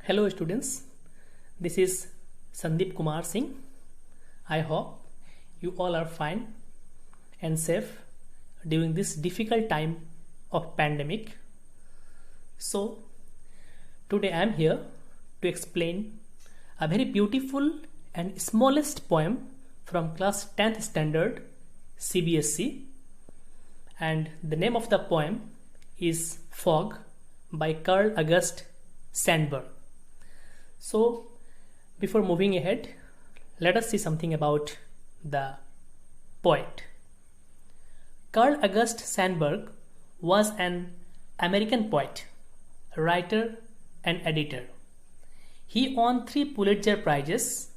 Hello students, this is Sandeep Kumar Singh. I hope you all are fine and safe during this difficult time of pandemic. So today I am here to explain a very beautiful and smallest poem from class 10th standard CBSE, and the name of the poem is Fog by Carl August Sandburg. So before moving ahead, let us see something about the poet. Carl August Sandburg was an American poet, writer and editor. He won 3 Pulitzer Prizes,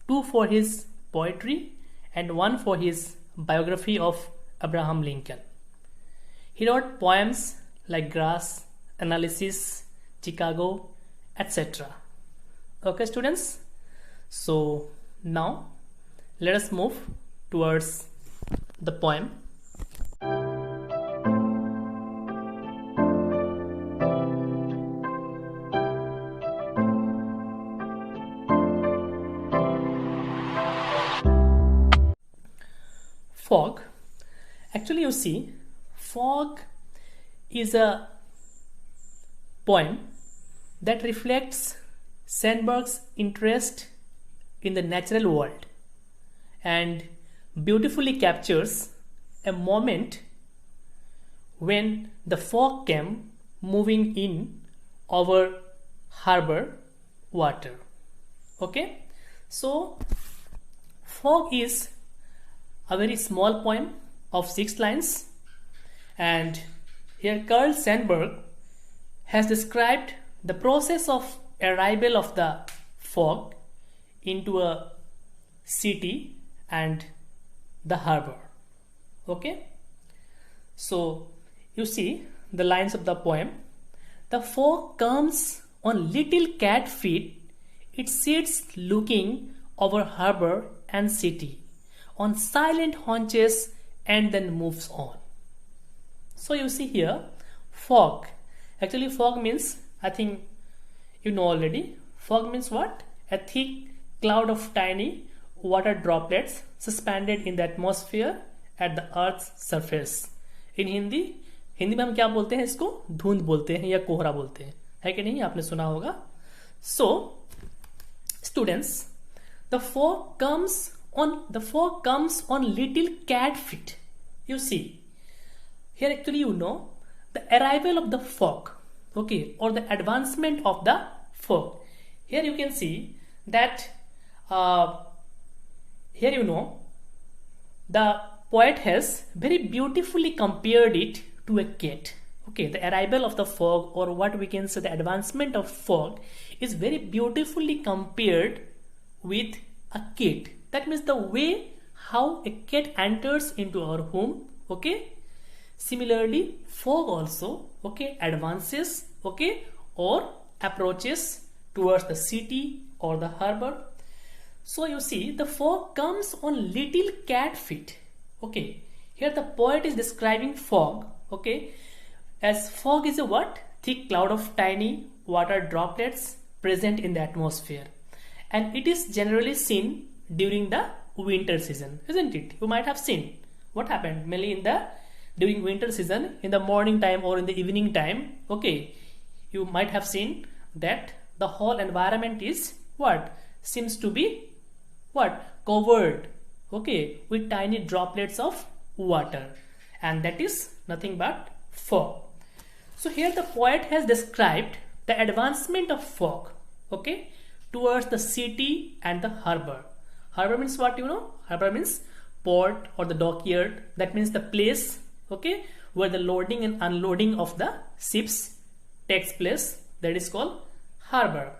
2 for his poetry and 1 for his biography of Abraham Lincoln. He wrote poems like Grass, Analysis, Chicago, etc. Okay students, so now let us move towards the poem. Fog. Actually, you see, fog is a poem that reflects Sandburg's interest in the natural world and beautifully captures a moment when the fog came moving in over harbor water. Okay, so fog is a very small poem of 6 lines, and here Carl Sandburg has described the process of arrival of the fog into a city and the harbor. Okay, so you see the lines of the poem. The fog comes on little cat feet, it sits looking over harbor and city on silent haunches and then moves on. So you see here fog. Actually fog means, I think you know already, fog means what? A thick cloud of tiny water droplets suspended in the atmosphere at the earth's surface. In Hindi में हम क्या बोलते हैं इसको? धुंध बोलते हैं या कोहरा बोलते हैं, है कि नहीं? आपने सुना होगा. So students, the fog comes on little cat feet. You see here, actually you know the arrival of the fog, okay, or the advancement of the fog. Here you can see that here you know the poet has very beautifully compared it to a cat. Okay, the arrival of the fog, or what we can say the advancement of fog, is very beautifully compared with a cat. That means the way how a cat enters into our home. Okay, similarly fog also, okay, advances, okay, or approaches towards the city or the harbor. So you see the fog comes on little cat feet. Okay, here the poet is describing fog, okay, as fog is a what? Thick cloud of tiny water droplets present in the atmosphere, and it is generally seen during the winter season, isn't it? You might have seen what happened mainly in the during winter season, in the morning time or in the evening time. Okay, you might have seen that the whole environment is what? Seems to be what? Covered, okay, with tiny droplets of water, and that is nothing but fog. So here the poet has described the advancement of fog, okay, towards the city and the harbor. Harbor means what, you know? Harbor means port or the dockyard. That means the place, okay, where the loading and unloading of the ships takes place. That is called harbor.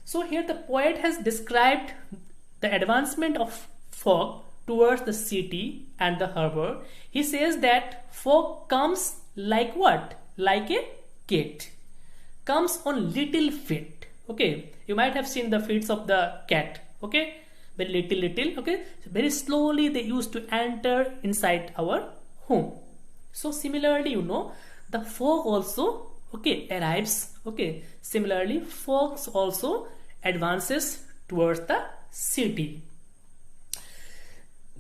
So here the poet has described the advancement of fog towards the city and the harbor. He says that fog comes like what? Like a cat. Comes on little feet. Okay, you might have seen the feet of the cat. Okay, very little. Okay, so very slowly they used to enter inside our home. So similarly, you know, the fog also, okay, arrives, okay, similarly fog also advances towards the city.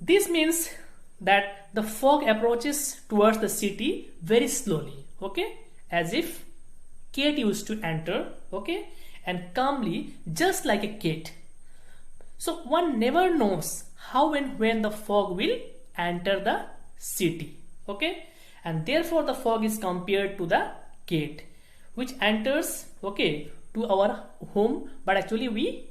This means that the fog approaches towards the city very slowly, okay, as if Kate used to enter, okay, and calmly, just like a cat. So one never knows how and when the fog will enter the city, okay, and therefore the fog is compared to the cat which enters, okay, to our home, but actually we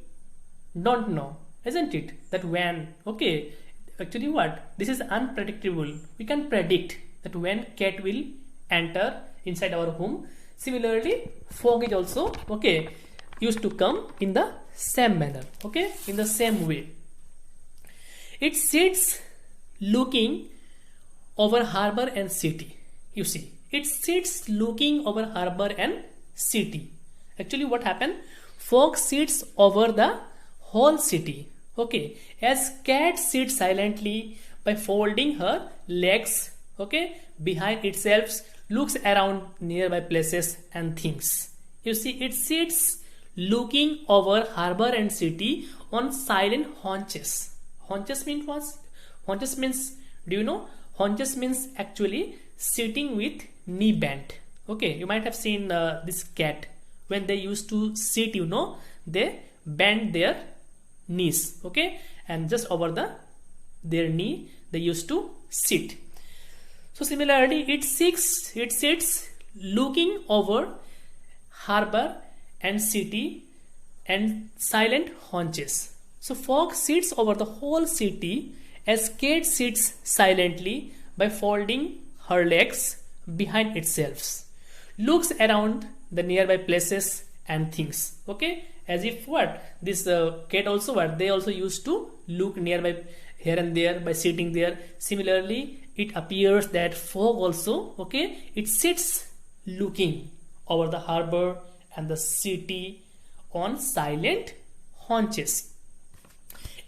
don't know, isn't it, that when, okay, actually what, this is unpredictable, we can predict that when cat will enter inside our home. Similarly fog is also, okay, used to come in the same manner, okay, in the same way. It sits looking over harbor and city. You see, it sits looking over harbor and city. Actually what happened, fog sits over the whole city, okay, as cat sits silently by folding her legs, okay, behind itself, looks around nearby places and things. You see, it sits looking over harbor and city on silent haunches. Haunches means what? Haunches means, do you know? Haunches means actually sitting with knee bent. Okay, you might have seen this cat when they used to sit, you know, they bend their knees, okay, and just over their knee they used to sit. So similarly it sits looking over harbor and city and silent haunches. So fog sits over the whole city as cat sits silently by folding her legs behind itself, looks around the nearby places and things, okay, as if what, this cat also what, they also used to look nearby here and there by sitting there. Similarly it appears that fog also, okay, it sits looking over the harbor and the city on silent haunches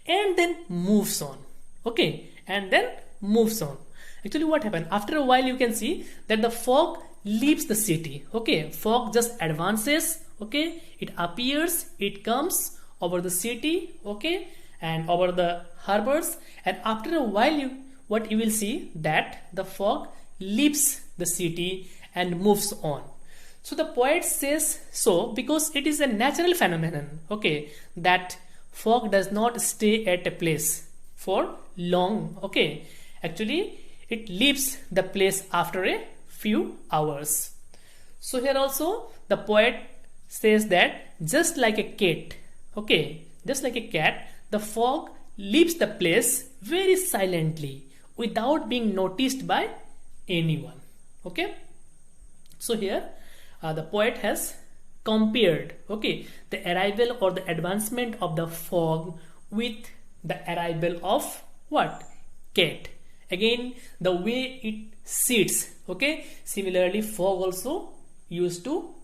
and then moves on, okay, and then moves on. Actually what happened, after a while you can see that the fog leaves the city, okay, fog just advances, okay, it appears, it comes over the city, okay, and over the harbors, and after a while what you will see that the fog leaves the city and moves on. So the poet says so because it is a natural phenomenon, okay, that fog does not stay at a place for long, okay, actually it leaves the place after a few hours. So here also the poet says that just like a cat, okay, just like a cat, the fog leaves the place very silently without being noticed by anyone, okay. So here the poet has compared, okay, the arrival or the advancement of the fog with the arrival of what, cat. Again the way it sits, okay, similarly fog also used to,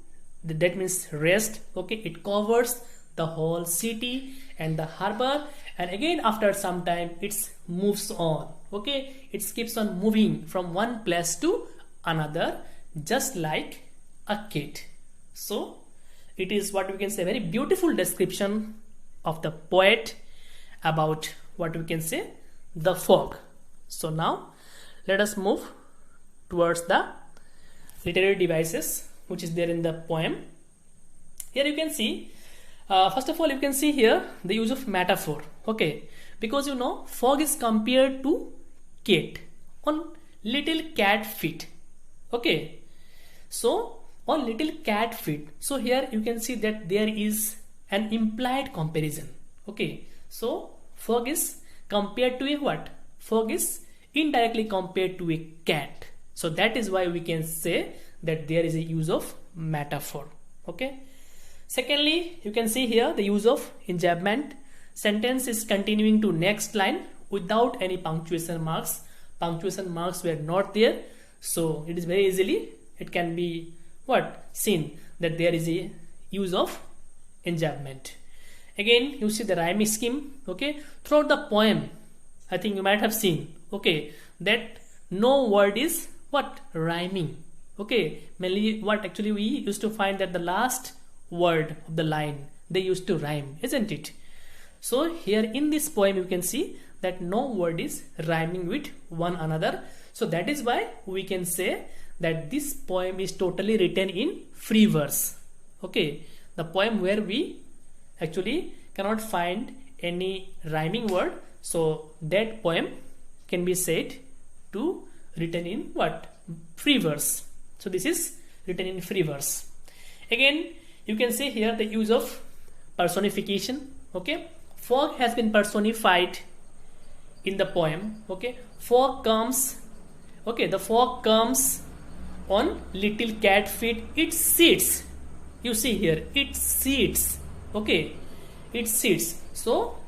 that means rest, okay, it covers the whole city and the harbor, and again after some time it moves on, okay, it keeps on moving from one place to another just like a cat. So it is what we can say very beautiful description of the poet about what we can say the fog. So now let us move towards the literary devices which is there in the poem. Here you can see first of all you can see here the use of metaphor, okay, because you know fog is compared to cat on little cat feet, okay, so on little cat feet. So here you can see that there is an implied comparison, okay, so fog is compared to a what, fog is indirectly compared to a cat, so that is why we can say that there is a use of metaphor, okay. Secondly you can see here the use of enjambment, sentence is continuing to next line without any punctuation marks were not there, so it is very easily it can be what, seen that there is a use of enjambment. Again you see the rhyme scheme, okay, throughout the poem I think you might have seen, okay, that no word is what, rhyming, Okay, mainly what actually we used to find that the last word of the line, they used to rhyme, isn't it? So here in this poem you can see that no word is rhyming with one another. So that is why we can say that this poem is totally written in free verse. Okay, the poem where we actually cannot find any rhyming word, so that poem can be said to written in what? Free verse. So this is written in free verse. Again, you can see here the use of personification. Okay, fog has been personified in the poem. Okay, fog comes. Okay, the fog comes on little cat feet. It sits. You see here, it sits. Okay, it sits. So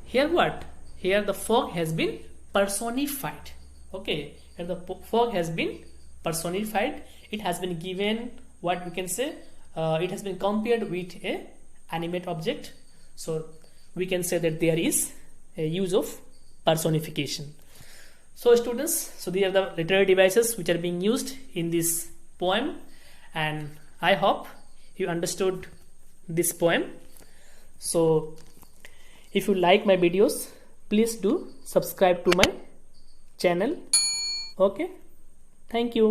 here what? Here the fog has been personified. Okay, and the fog has been personified. It has been given what we can say. It has been compared with a animate object. So we can say that there is a use of personification. So students, so these are the literary devices which are being used in this poem, and I hope you understood this poem. So if you like my videos, please do subscribe to my channel. Okay, thank you.